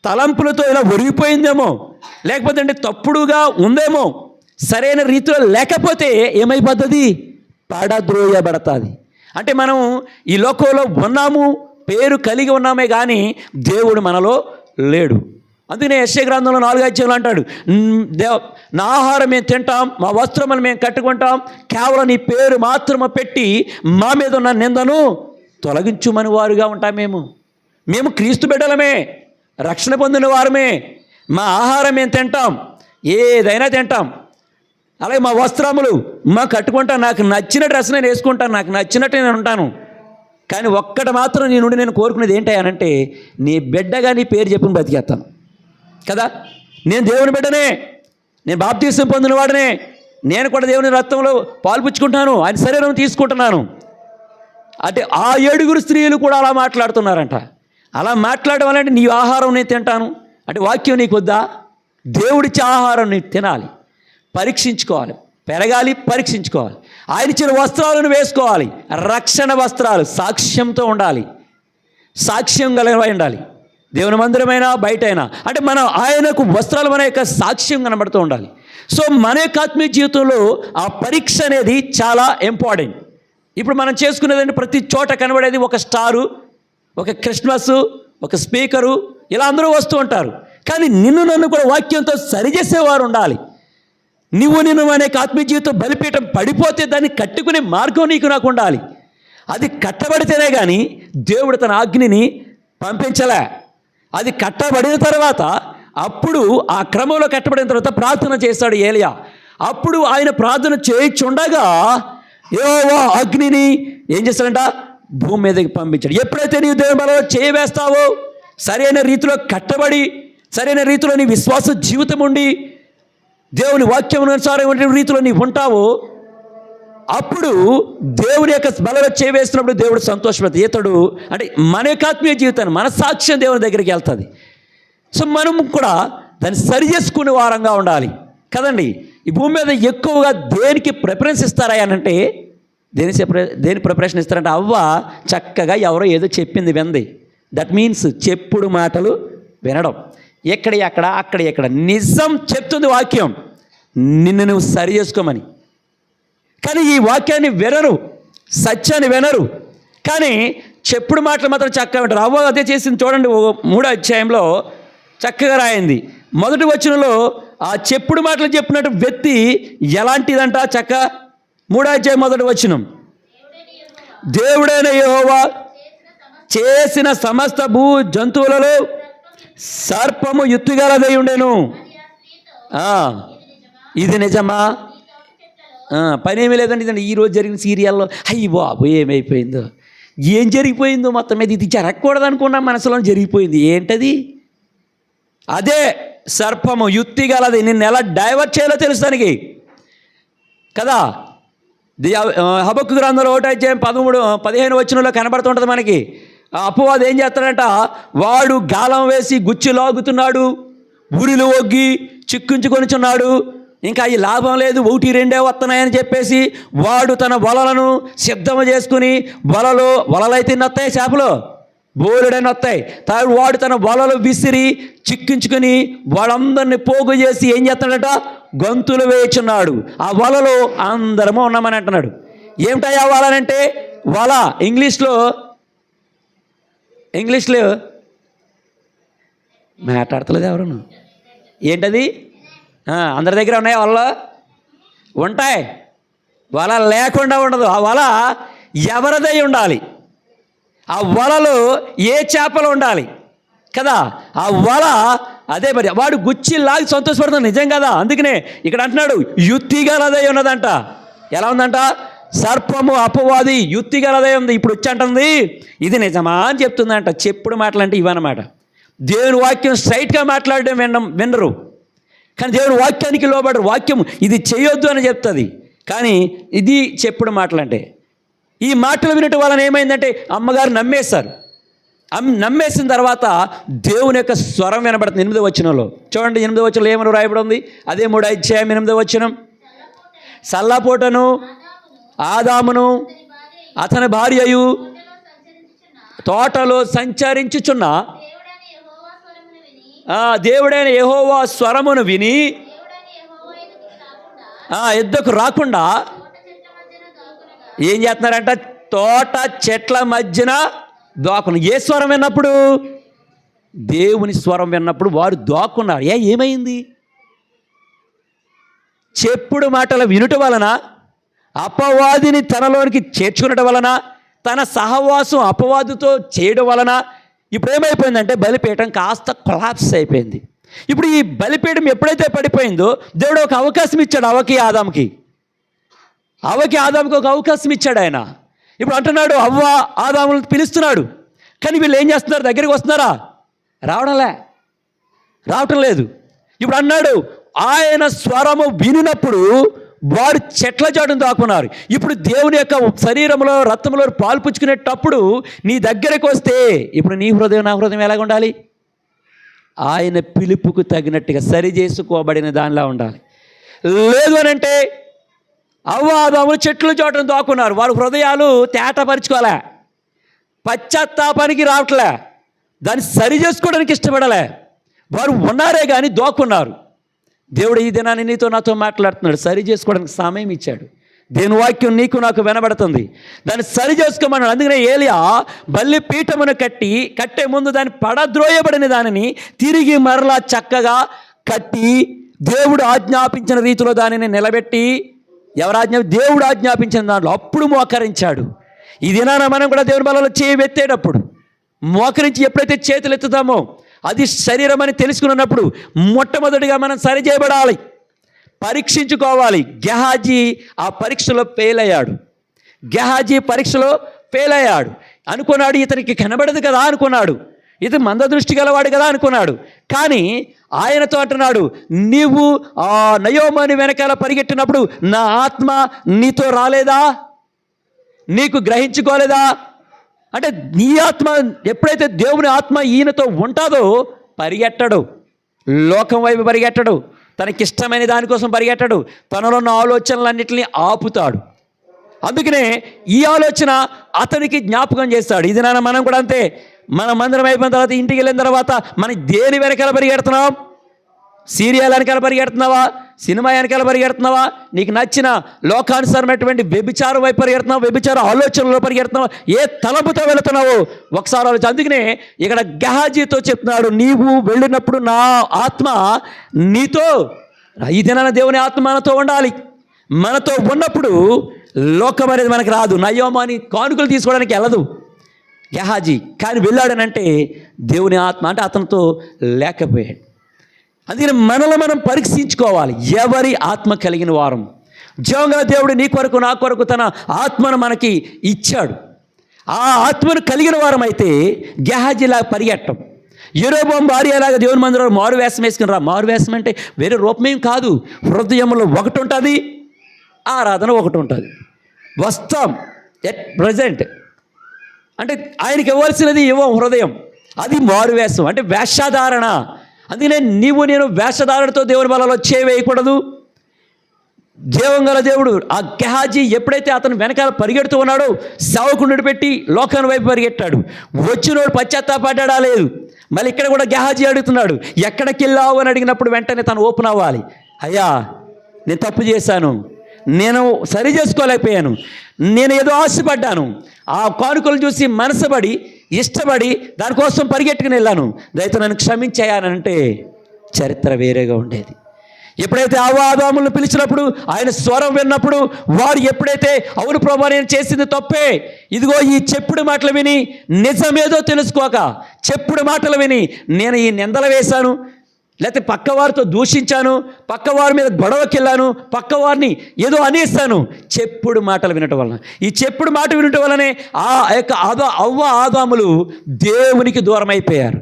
తలంపులతో ఇలా ఒరిగిపోయిందేమో, లేకపోతే అంటే తప్పుడుగా ఉందేమో, సరైన రీతిలో లేకపోతే ఏమైపోతుంది? పాడద్రోయబడుతుంది. అంటే మనం ఈ లోకంలో ఉన్నాము, పేరు కలిగి ఉన్నామే కానీ దేవుడు మనలో లేడు. అందుకనే యెషయా గ్రంథంలో 4వ అధ్యాయంలో అంటాడు, నా ఆహారం మేము తింటాం, మా వస్త్రములు మేము కట్టుకుంటాం, కేవలం నీ పేరు మాత్రమే పెట్టి మా మీద ఉన్న నిందను తొలగించుమని వారుగా ఉంటాం. మేము క్రీస్తు బిడ్డలమే, రక్షణ పొందిన వారమే, మా ఆహారం మేము తింటాం, ఏదైనా తింటాం. అలాగే మా వస్త్రములు కట్టుకుంటాను, నాకు నచ్చిన డ్రెస్ నేను వేసుకుంటాను, నాకు నచ్చినట్టు నేను ఉంటాను. కానీ ఒక్కటి మాత్రం నీ నుండి నేను కోరుకునేది ఏంటంటే నీ బిడ్డగా నీ పేరు చెప్పుకుని బతికేస్తాను కదా. నేను దేవుని బిడ్డనే, నేను బాప్తీసం పొందిన వాడినే, నేను కూడా దేవుని రక్తంలో పాల్పుచ్చుకుంటాను, ఆయన శరీరం తీసుకుంటున్నాను. అంటే ఆ 7 స్త్రీలు కూడా అలా మాట్లాడుతున్నారంట. అలా మాట్లాడడం వల్ల నీ ఆహారం నేను తింటాను అంటే వాక్యం నీకు వద్దా? దేవుడిచ్చే ఆహారం నీకు తినాలి, పరీక్షించుకోవాలి, పెరగాలి, పరీక్షించుకోవాలి. ఆయన ఇచ్చిన వస్త్రాలను వేసుకోవాలి, రక్షణ వస్త్రాలు, సాక్ష్యంతో ఉండాలి, సాక్ష్యం కలిగి ఉండాలి. దేవుని మందిరమైనా బయటైనా అంటే మనం ఆయనకు వస్త్రాలు మన యొక్క సాక్ష్యం కనబడుతూ ఉండాలి. సో మన యొక్క ఆత్మీయ జీవితంలో ఆ పరీక్ష అనేది చాలా ఇంపార్టెంట్. ఇప్పుడు మనం చేసుకునేదంటే ప్రతి చోట కనబడేది ఒక స్టారు, ఒక క్రిస్మస్, ఒక స్పీకరు, ఇలా అందరూ వస్తూ ఉంటారు. కానీ నిన్ను నన్ను కూడా వాక్యంతో సరిచేసేవారు ఉండాలి. నిన్ను అనేక ఆత్మీయ జీవితం బలిపీఠం పడిపోతే దాన్ని కట్టుకునే మార్గం నీకు నాకు ఉండాలి. అది కట్టబడితేనే కానీ దేవుడు తన అగ్నిని పంపించలే. అది కట్టబడిన తర్వాత అప్పుడు ఆ క్రమంలో కట్టబడిన తర్వాత ప్రార్థన చేస్తాడు ఏలియా. అప్పుడు ఆయన ప్రార్థన చేయించుండగా యెహోవా అగ్నిని ఏం చేస్తాడంట? భూమి మీదకి పంపించాడు. ఎప్పుడైతే నీవు దేవుని బలలో చేయవేస్తావో, సరైన రీతిలో కట్టబడి, సరైన రీతిలో నీ విశ్వాస జీవితం ఉండి, దేవుని వాక్యం అనుసారమైన రీతిలో నీవు ఉంటావో, అప్పుడు దేవుని యొక్క బలలో చేవేస్తున్నప్పుడు దేవుడు సంతోషపడతాడు. ఇతడు అంటే మన యొక్క ఆత్మీయ జీవితాన్ని, మన సాక్ష్యం దేవుని దగ్గరికి వెళ్తుంది. సో మనం కూడా దాన్ని సరి చేసుకునే వారంగా ఉండాలి కదండి. ఈ భూమి మీద ఎక్కువగా దేనికి ప్రిఫరెన్స్ ఇస్తారా అంటే దేని ప్రిపరేషన్ ఇస్తారంటే అవ్వ చక్కగా ఎవరో ఏదో చెప్పింది వింది. దట్ మీన్స్ చెప్పుడు మాటలు వినడం. ఎక్కడ అక్కడ నిజం చెప్తుంది వాక్యం, నిన్ను నువ్వు సరి చేసుకోమని. కానీ ఈ వాక్యాన్ని వినరు, సత్యాన్ని వినరు. కానీ చెప్పుడు మాటలు మాత్రం చక్కగా వింటారు. అవ్వ అదే చేసింది చూడండి. 3వ అధ్యాయంలో చక్కగా రాయింది. 1వ వచనంలో ఆ చెప్పుడు మాటలు చెప్పినట్టు వ్యక్తి ఎలాంటిదంట? 3వ అధ్యాయం 1వ వచనం, దేవుడైన యెహోవా చేసిన సమస్త భూ జంతువులలో సర్పము ఎత్తుగలదై ఉండెను. ఇది నిజమా? పనేమీ లేదండి. ఇదండి ఈరోజు జరిగిన సీరియల్లో అయ్యి బాబు ఏమైపోయిందో, ఏం జరిగిపోయిందో మొత్తం మీద ఇది జరగకూడదు అనుకున్నా మనసులో జరిగిపోయింది. ఏంటది? అదే సర్పము యుక్తి గలది. నిన్ను ఎలా డైవర్ట్ చేయాలో తెలుస్తానికి కదా. హబక్కు గ్రంథంలో 1వ అధ్యాయం 13-15 వచనంలో కనబడుతుంటుంది మనకి. అపవాది ఏం చేస్తాడంట? వాడు గాలం వేసి గుచ్చి లాగుతున్నాడు, ఉరిలు ఒగ్గి చిక్కించుకొనిచున్నాడు. ఇంకా ఈ లాభం లేదు, 1-2 వస్తున్నాయని చెప్పేసి వాడు తన వలలను సిద్ధం చేసుకుని, వలలైతే నొత్తాయి, చేపలు బోలెడని వస్తాయి. వాడు తన వలలు విసిరి చిక్కించుకుని వాళ్ళందరినీ పోగు చేసి ఏం చేస్తాడట? గొంతులు వేయుచున్నాడు. ఆ వలలో అందరము ఉన్నామని అంటున్నాడు. ఏమిటా వలనంటే వల ఇంగ్లీష్లో మాట్లాడతలేదు ఎవరును. ఏంటది? అందరి దగ్గర ఉన్నాయా వల? ఉంటాయి. వల లేకుండా ఉండదు. ఆ వల ఎవరిదై ఉండాలి. ఆ వలలో ఏ చేపలు ఉండాలి కదా. ఆ వల అదే మరి వాడు గుచ్చి లాగి సంతోషపడుతుంది. నిజం కదా. అందుకనే ఇక్కడ అంటున్నాడు యుక్తి గలదై ఉన్నదంట. ఎలా ఉందంట? సర్పము అపవాది యుక్తి గలదై ఉంది. ఇప్పుడు వచ్చి అంటుంది ఇది నిజమా అని చెప్తుందంట. చెప్పుడు మాటలు అంటే ఇవన్నమాట. దేవుని వాక్యం స్ట్రైట్గా మాట్లాడడం వినరు. కానీ దేవుని వాక్యానికి లోబడరు. వాక్యం ఇది చేయొద్దు అని చెప్తుంది. కానీ ఇది చెప్పుడు మాటలు అంటే. ఈ మాటలు వినటం వలన ఏమైందంటే అమ్మగారు నమ్మేశారు. నమ్మేసిన తర్వాత దేవుని యొక్క స్వరం వినబడుతుంది. 8వ వచనంలో చూడండి. 8వ వచనంలో ఏమని రాయబడి ఉంది? అదే 3వ అధ్యాయం 8వ వచనం. సల్లపోటను ఆదామును అతని భార్యయు తోటలో సంచరించుచున్న దేవుడైన యెహోవా స్వరమును విని యుద్ధకు రాకుండా ఏం చేస్తున్నారంట? తోట చెట్ల మధ్యన దాక్కున్నారు. ఏ స్వరం విన్నప్పుడు? దేవుని స్వరం విన్నప్పుడు వారు దాక్కున్నారు. ఏమైంది? చెప్పుడు మాటలు వినుట వలన, అపవాదిని తనలోనికి చేర్చుకునటం వలన, తన సహవాసం అపవాదితో చేయడం వలన ఇప్పుడు ఏమైపోయిందంటే బలిపీఠం కాస్త కొలాప్స్ అయిపోయింది. ఇప్పుడు ఈ బలిపీఠం ఎప్పుడైతే పడిపోయిందో దేవుడు ఒక అవకాశం ఇచ్చాడు అవ్వకి ఆదాముకి ఒక అవకాశం ఇచ్చాడు ఆయన. ఇప్పుడు అంటున్నాడు అవ్వ ఆదాములను పిలుస్తున్నాడు, కానీ వీళ్ళు ఏం చేస్తున్నారు? దగ్గరికి వస్తున్నారా? రావటం లేదు. ఇప్పుడు అన్నాడు ఆయన స్వరము వినినప్పుడు వారు చెట్ల చాటును దాక్కున్నారు. ఇప్పుడు దేవుని యొక్క శరీరంలో రక్తంలో పాలు పుచ్చుకునేటప్పుడు నీ దగ్గరకు వస్తే ఇప్పుడు నీ హృదయం నా హృదయం ఎలాగ ఉండాలి? ఆయన పిలుపుకు తగినట్టుగా సరి చేసుకోబడిన దానిలా ఉండాలి. లేదు అని అంటే అవ్వ ఆదాములు చెట్లు చాటును దాక్కున్నారు. వారి హృదయాలు తేటపరుచుకోలే, పశ్చాత్తాపానికి రావట్లే, దాన్ని సరి చేసుకోవడానికి ఇష్టపడలే. వారు ఉన్నారే కానీ దోక్కున్నారు. దేవుడు ఈ దినాన్ని నీతో నాతో మాట్లాడుతున్నాడు, సరి చేసుకోవడానికి సమయం ఇచ్చాడు. దేని వాక్యం నీకు నాకు వినబడుతుంది, దాన్ని సరి చేసుకోమన్నాడు. అందుకనే ఏలియా బల్లి పీఠమును కట్టే ముందు దాన్ని పడద్రోయబడిన దానిని తిరిగి మరలా చక్కగా కట్టి దేవుడు ఆజ్ఞాపించిన రీతిలో దానిని నిలబెట్టి, దేవుడు ఆజ్ఞాపించిన దాంట్లో అప్పుడు మోకరించాడు. ఈ దినాన మనం కూడా దేవుని బలలో చేయబెత్తేటప్పుడు మోకరించి ఎప్పుడైతే చేతులు ఎత్తుతామో అది శరీరం అని తెలుసుకున్నప్పుడు మొట్టమొదటిగా మనం సరి చేయబడాలి, పరీక్షించుకోవాలి. గెహాజీ ఆ పరీక్షలో ఫెయిల్ అయ్యాడు. అనుకున్నాడు ఇతనికి కనబడదు కదా అనుకున్నాడు, ఇతను మందదృష్టి గలవాడు కదా అనుకున్నాడు. కానీ ఆయనతో అంటున్నాడు, నీవు ఆ నయోమాని వెనకాల పరిగెట్టినప్పుడు నా ఆత్మ నీతో రాలేదా? నీకు గ్రహించుకోలేదా? అంటే నీ ఆత్మ ఎప్పుడైతే దేవుని ఆత్మ ఈయనతో ఉంటుందో పరిగెట్టడు, లోకం వైపు పరిగెట్టడు, తనకిష్టమైన దానికోసం పరిగెట్టడు, తనలో ఉన్న ఆలోచనలన్నింటినీ ఆపుతాడు. అందుకనే ఈ ఆలోచన అతనికి జ్ఞాపకం చేస్తాడు. ఇది నాన్న మనం కూడా అంతే. మనం మందిరం అయిపోయిన తర్వాత ఇంటికి వెళ్ళిన తర్వాత మనం దేని వెనకాల పరిగెడుతున్నాం? సీరియల్ వెనకాల పరిగెడుతున్నావా? సినిమా వెనకాల పరిగెడుతున్నావా? నీకు నచ్చిన లోకానుసారమైనటువంటి వ్యభిచారం వైపు పరిగెడుతున్నావు, వ్యభిచార ఆలోచనలో పరిగెడుతున్నావా? ఏ తలపుతో వెళుతున్నావు ఒకసారి ఆలోచన. అందుకనే ఇక్కడ గెహాజీతో చెప్తున్నాడు, నీవు వెళ్ళినప్పుడు నా ఆత్మ నీతో, ఈ దినాన దేవుని ఆత్మ మనతో ఉండాలి. మనతో ఉన్నప్పుడు లోకం అనేది మనకు రాదు. నయోమాని కానుకలు తీసుకోవడానికి వెళ్ళదు గెహాజీ, కానీ వెళ్ళాడనంటే దేవుని ఆత్మ అంటే అతనితో లేకపోయాడు. అందుకని మనలో మనం పరీక్షించుకోవాలి, ఎవరి ఆత్మ కలిగిన వారం. జీవంగా దేవుడు నీ కొరకు నా కొరకు తన ఆత్మను మనకి ఇచ్చాడు. ఆ ఆత్మను కలిగిన వారం అయితే గెహాజీలా పరిగెట్టం. యెరోబోము భార్యలాగా దేవుని మందిరంలో మారు వేషం వేసుకుని రా. మారు వేషం అంటే వేరే రూపమేం కాదు, హృదయంలో ఒకటి ఉంటుంది, ఆరాధన ఒకటి ఉంటుంది. వస్తాం ఎట్ ప్రజెంట్ అంటే ఆయనకి ఇవ్వాల్సినది ఇవ్వం, హృదయం. అది మారు వేషం అంటే వేషధారణ. అందుకనే నేను వేషధారణతో దేవుని బలలో చేయవేయకూడదు. జీవంగల దేవుడు ఆ గెహాజీ ఎప్పుడైతే అతను వెనకాల పరిగెడుతూ ఉన్నాడో సేవకుడిని పెట్టి లోకాన్ని వైపు పరిగెట్టాడు. వచ్చినోడు పశ్చాత్తాపడ్డా లేదు. మళ్ళీ ఇక్కడ కూడా గెహాజీ అడుగుతున్నాడు, ఎక్కడికి వెళ్ళావు అని అడిగినప్పుడు వెంటనే తను ఓపెన్ అవ్వాలి. అయ్యా నేను తప్పు చేశాను, నేను సరి చేసుకోలేకపోయాను, నేను ఏదో ఆశపడ్డాను, ఆ కానుకలు చూసి మనసుపడి ఇష్టపడి దానికోసం పరిగెట్టుకుని వెళ్ళాను, దయతో నన్ను క్షమించాయనంటే చరిత్ర వేరేగా ఉండేది. ఎప్పుడైతే ఆదాములను పిలిచినప్పుడు ఆయన స్వరం విన్నప్పుడు వారు ఎప్పుడైతే అవును ప్రభా నేను చేసింది తప్పే, ఇదిగో ఈ చెప్పుడు మాటలు విని నిజమేదో తెలుసుకోక చెప్పుడు మాటలు విని నేను ఈ నిందలు వేశాను, లేకపోతే పక్కవారితో దూషించాను, పక్కవారి మీద గొడవకి వెళ్ళాను, పక్కవారిని ఏదో అనేస్తాను, చెప్పుడు మాటలు వినటం వలన, ఈ చెప్పుడు మాట వినటం వల్లనే ఆ యొక్క అవ్వ ఆదాములు దేవునికి దూరం అయిపోయారు.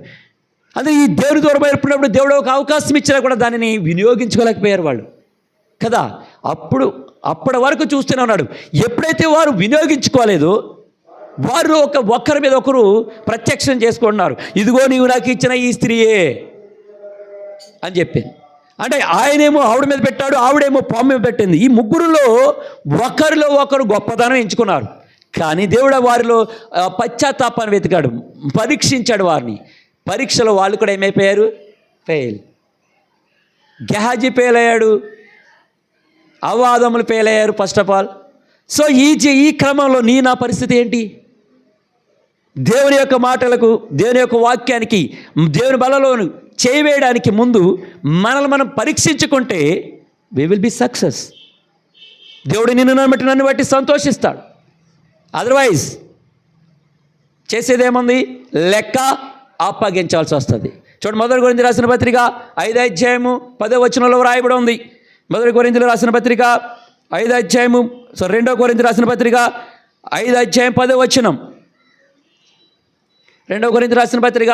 అదే ఈ దేవుని దూరం అయిపోయినప్పుడు దేవుడు ఒక అవకాశం ఇచ్చినా కూడా దానిని వినియోగించుకోలేకపోయారు వాళ్ళు కదా. అప్పటి వరకు చూస్తూనే ఉన్నాడు. ఎప్పుడైతే వారు వినియోగించుకోలేదో వారు ఒకరి మీద ఒకరు ప్రత్యక్షం చేసుకుంటున్నారు. ఇదిగో నీవు నాకు ఇచ్చిన ఈ స్త్రీయే అని చెప్పింది. అంటే ఆయనేమో ఆవిడ మీద పెట్టాడు, ఆవిడేమో పాము మీద పెట్టింది. ఈ ముగ్గురులో ఒకరిలో ఒకరు గొప్పదనం ఎంచుకున్నారు. కానీ దేవుడు వారిలో పశ్చాత్తాపాన్ని వెతికాడు, పరీక్షించాడు వారిని. పరీక్షలో వాళ్ళు కూడా ఏమైపోయారు? ఫెయిల్. గెహాజీ ఫెయిల్ అయ్యాడు, ఆదాములు ఫెయిల్ అయ్యారు ఫస్ట్ ఆఫ్ ఆల్. సో ఈ క్రమంలో నా పరిస్థితి ఏంటి? దేవుని యొక్క మాటలకు, దేవుని యొక్క వాక్యానికి, దేవుని బలలోను చేయవేయడానికి ముందు మనల్ని మనం పరీక్షించుకుంటే వి విల్ బి సక్సెస్. దేవుడు నన్ను బట్టి సంతోషిస్తాడు. అదర్వైజ్ చేసేదేముంది? లెక్క అప్పగించాల్సి వస్తుంది. చూడండి, 1 కొరింథీయులకు రాసిన పత్రిక 5వ అధ్యాయము 10వ వచనంలో వ్రాయబడి ఉంది. 1 కొరింథీయులకు రాసిన పత్రిక 2వ అధ్యాయము 2 కొరింథీయులకు రాసిన పత్రిక 5వ అధ్యాయం 10వ వచనం. 2 కొరింథీయులకు రాసిన పత్రిక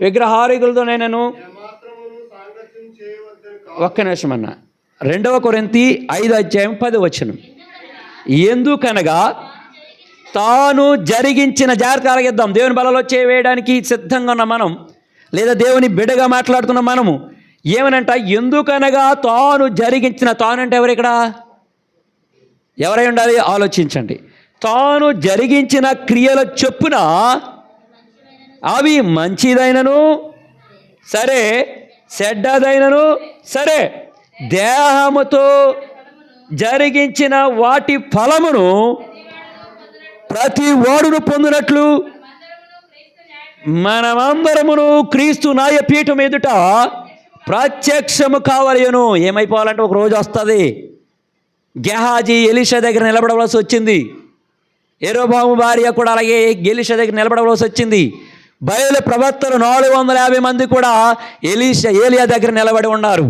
విగ్రహారాధకులతోనైనను ఒక్క నిమిషం అన్న. 2 కొరింథీ 5వ అధ్యాయం 10వ వచనం. ఎందుకనగా తాను జరిగించిన, జాగ్రత్త ఆలకిద్దాం, దేవుని బలలో చేయవేయడానికి సిద్ధంగా ఉన్న మనం, లేదా దేవుని బిడ్డగా మాట్లాడుతున్న మనము ఏమనంట, ఎందుకనగా తాను జరిగించిన, తాను అంటే ఎవరు ఇక్కడ, ఎవరై ఉండాలి ఆలోచించండి. తాను జరిగించిన క్రియల చొప్పున అవి మంచిదైనను సరే, చెడ్డదైనను సరే, దేహముతో జరిగించిన వాటి ఫలమును ప్రతి వాడును పొందినట్లు మనమందరమును క్రీస్తు న్యాయపీఠం ఎదుట ప్రత్యక్షము కావలెను. ఏమైపోవాలంటే ఒక రోజు వస్తుంది, గెహాజీ ఎలీషా దగ్గర నిలబడవలసి వచ్చింది. యెరోబాము భార్య కూడా అలాగే ఎలీషా దగ్గర నిలబడవలసి వచ్చింది. బయలు ప్రవక్తలు 450 మంది కూడా ఏలియా దగ్గర నిలబడి ఉన్నారు.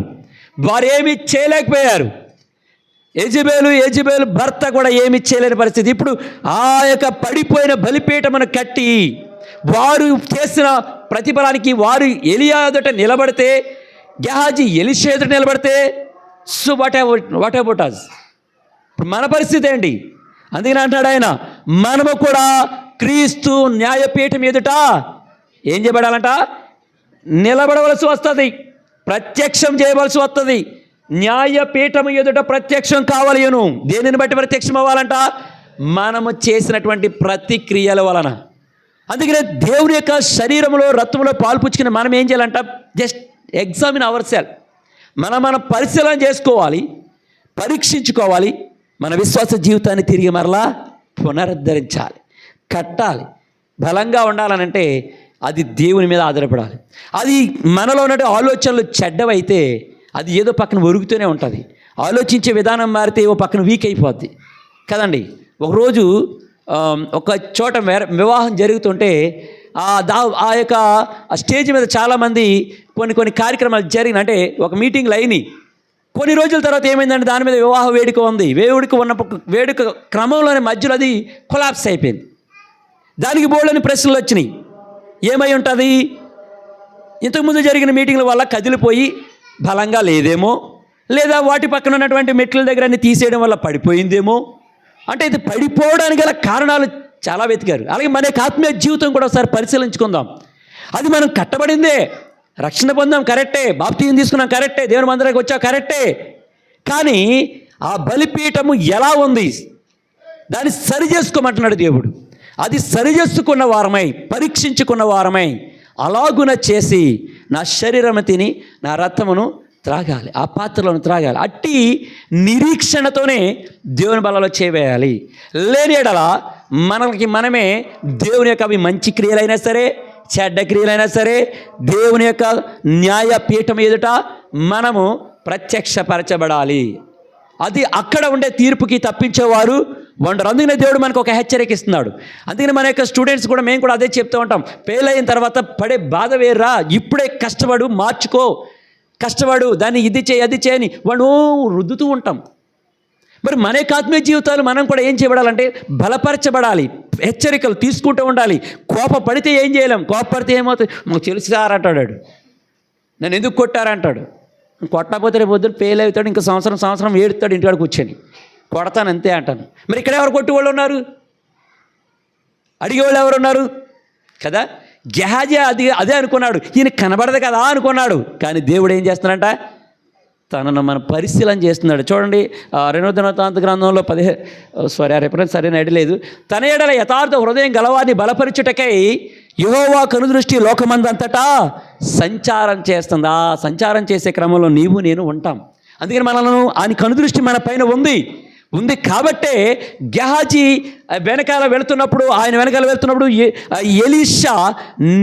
వారు ఏమీ చేయలేకపోయారు. యెజబెలు భర్త కూడా ఏమీ చేయలేని పరిస్థితి. ఇప్పుడు ఆ యొక్క పడిపోయిన బలిపీఠమును కట్టి వారు చేసిన ప్రతిఫలానికి వారు ఎలియా ఎదుట నిలబడితే, గెహాజీ ఎలీషా ఎదుట నిలబడితే, సో వాట్ అబౌట్ అస్? ఇప్పుడు మన పరిస్థితి ఏంటి? అందుకని అంటాడు ఆయన, మనము కూడా క్రీస్తు న్యాయపీఠం ఎదుట ఏం చేయబడాలంట, నిలబడవలసి వస్తుంది, ప్రత్యక్షం చేయవలసి వస్తుంది. న్యాయపీఠం ఎదుట ప్రత్యక్షం కావలెను. దేనిని బట్టి ప్రత్యక్షం అవ్వాలంట, మనము చేసినటువంటి ప్రతిక్రియల వలన. అందుకనే దేవుని యొక్క శరీరంలో రక్తంలో పాల్పుచ్చుకుని మనం ఏం చేయాలంట, జస్ట్ ఎగ్జామిన్ అవర్ సెల్ఫ్. మన పరిశీలన చేసుకోవాలి, పరీక్షించుకోవాలి. మన విశ్వాస జీవితాన్ని తిరిగి మరలా పునరుద్ధరించాలి, కట్టాలి. బలంగా ఉండాలనంటే అది దేవుని మీద ఆధారపడాలి. అది మనలో ఉన్న ఆలోచనలు చెడ్డవైతే అది ఏదో పక్కన ఒరుగుతూనే ఉంటుంది. ఆలోచించే విధానం మారితే ఓ పక్కన వీక్ అయిపోద్ది కదండి. ఒకరోజు ఒక చోట వివాహం జరుగుతుంటే ఆ యొక్క స్టేజ్ మీద చాలామంది కొన్ని కార్యక్రమాలు జరిగిన, అంటే ఒక మీటింగ్లు అయినాయి. కొన్ని రోజుల తర్వాత ఏమైందంటే దాని మీద వివాహ వేడుక ఉంది. వేడుక క్రమంలోనే మధ్యలో అది కొలాప్స్ అయిపోయింది. దానికి బోల్డని ప్రశ్నలు వచ్చినాయి. ఏమై ఉంటుంది? ఇంతకుముందు జరిగిన మీటింగ్ల వల్ల కదిలిపోయి బలంగా లేదేమో, లేదా వాటి పక్కన ఉన్నటువంటి మెట్ల దగ్గర అన్ని తీసేయడం వల్ల పడిపోయిందేమో. అంటే ఇది పడిపోవడానికి గల కారణాలు చాలా వెతికారు. అలాగే మన యొక్క ఆత్మీయ జీవితం కూడా ఒకసారి పరిశీలించుకుందాం. అది మనం కట్టబడిందే, రక్షణ పొందాం కరెక్టే, బాప్తిజం తీసుకున్నాం కరెక్టే, దేవుని మందిరానికి వచ్చా కరెక్టే. కానీ ఆ బలిపీఠము ఎలా ఉంది దాన్ని సరి చేసుకోమంటున్నాడు దేవుడు. అది సరి చేసుకున్న వారమై, పరీక్షించుకున్న వారమై అలాగున చేసి నా శరీరము తిని నా రక్తమును త్రాగాలి, ఆ పాత్రలను త్రాగాలి. అట్టి నిరీక్షణతోనే దేవుని బలలో చేవేయాలి. లేని ఎడల మనమే దేవుని యొక్క అవి మంచి క్రియలైనా సరే, చెడ్డ క్రియలైనా సరే, దేవుని యొక్క న్యాయపీఠం ఎదుట మనము ప్రత్యక్షపరచబడాలి. అది అక్కడ ఉండే తీర్పుకి తప్పించేవారు ఉండరు. అందుకనే దేవుడు మనకు ఒక హెచ్చరిక ఇస్తున్నాడు. అందుకని మన యొక్క స్టూడెంట్స్ కూడా, మేము కూడా అదే చెప్తూ ఉంటాం, ఫెయిల్ అయిన తర్వాత పడే బాధ వేర్రా, ఇప్పుడే కష్టపడు, మార్చుకో, కష్టపడు, దాన్ని ఇది చేయి అది చేయని వాడు రుద్దుతూ ఉంటాం. మరి మన యొక్క ఆత్మీయ జీవితాలు మనం కూడా ఏం చేయబడాలంటే బలపరచబడాలి, హెచ్చరికలు తీసుకుంటూ ఉండాలి. కోపపడితే ఏం చేయలేం, కోపపడితే ఏమవుతుంది, మాకు తెలుసారంటాడు, నన్ను ఎందుకు కొట్టారంటాడు. కొట్టకపోతే రేపు పొద్దున్న ఫెయిల్ అవుతాడు, ఇంకా సంవత్సరం ఏడుతాడు ఇంటికాడ కూర్చొని, కొడతాను అంతే అంటాను. మరి ఇక్కడ ఎవరు కొట్టేవాళ్ళు ఉన్నారు, అడిగేవాళ్ళు ఎవరు ఉన్నారు కదా. గెహాజీ అదే అనుకున్నాడు, ఈయన కనబడదు కదా అనుకున్నాడు. కానీ దేవుడు ఏం చేస్తున్నాడంట, తనను మన పరిశీలన చేస్తున్నాడు. చూడండి 2వ దినవృత్తాంత గ్రంథంలో రెఫరెన్స్ సరైన ఐడి లేదు. తన ఎడల యథార్థ హృదయం గలవారిని బలపరచుటకై యెహోవా కనుదృష్టి లోకమందంతటా సంచారం చేస్తుంది. ఆ సంచారం చేసే క్రమంలో నీవు నేను ఉంటాం. అందుకని మనలను ఆయన కనుదృష్టి మన పైన ఉంది. ఉంది కాబట్టే గెహాజీ వెనకాల వెళుతున్నప్పుడు, ఆయన వెనకాల వెళ్తున్నప్పుడు ఎలీషా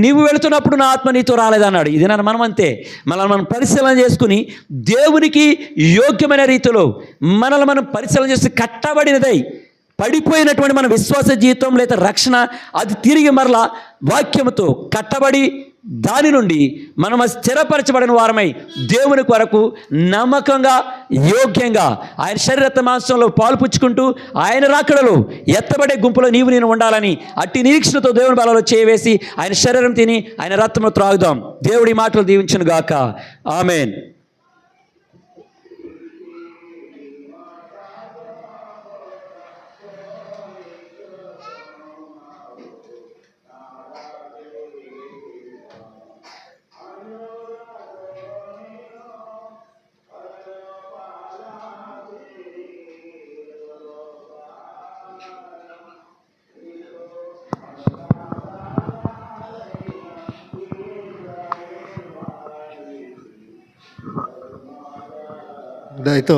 నీవు వెళుతున్నప్పుడు నా ఆత్మ నీతో రాలేదన్నాడు. ఇది నన్ను మనం అంతే, మనల్ని మనం పరిశీలన చేసుకుని దేవునికి యోగ్యమైన రీతిలో మనల్ని మనం పరిశీలన చేసి కట్టబడినదై పడిపోయినటువంటి మన విశ్వాస జీవితం లేదా రక్షణ అది తిరిగి మరలా వాక్యముతో కట్టబడి దాని నుండి మనం స్థిరపరచబడిన వారమై దేవుని కొరకు నమ్మకంగా యోగ్యంగా ఆయన శరీరత మాంసంలో పాలు పుచ్చుకుంటూ ఆయన రాకడలో ఎత్తబడే గుంపులో నీవు నేను ఉండాలని అట్టి నిరీక్షణతో దేవుని బలలో చేయవేసి ఆయన శరీరం తిని ఆయన రక్తమును త్రాగుదాం. దేవుడి మాటలు దీవించును గాక. ఆమేన్. దయతో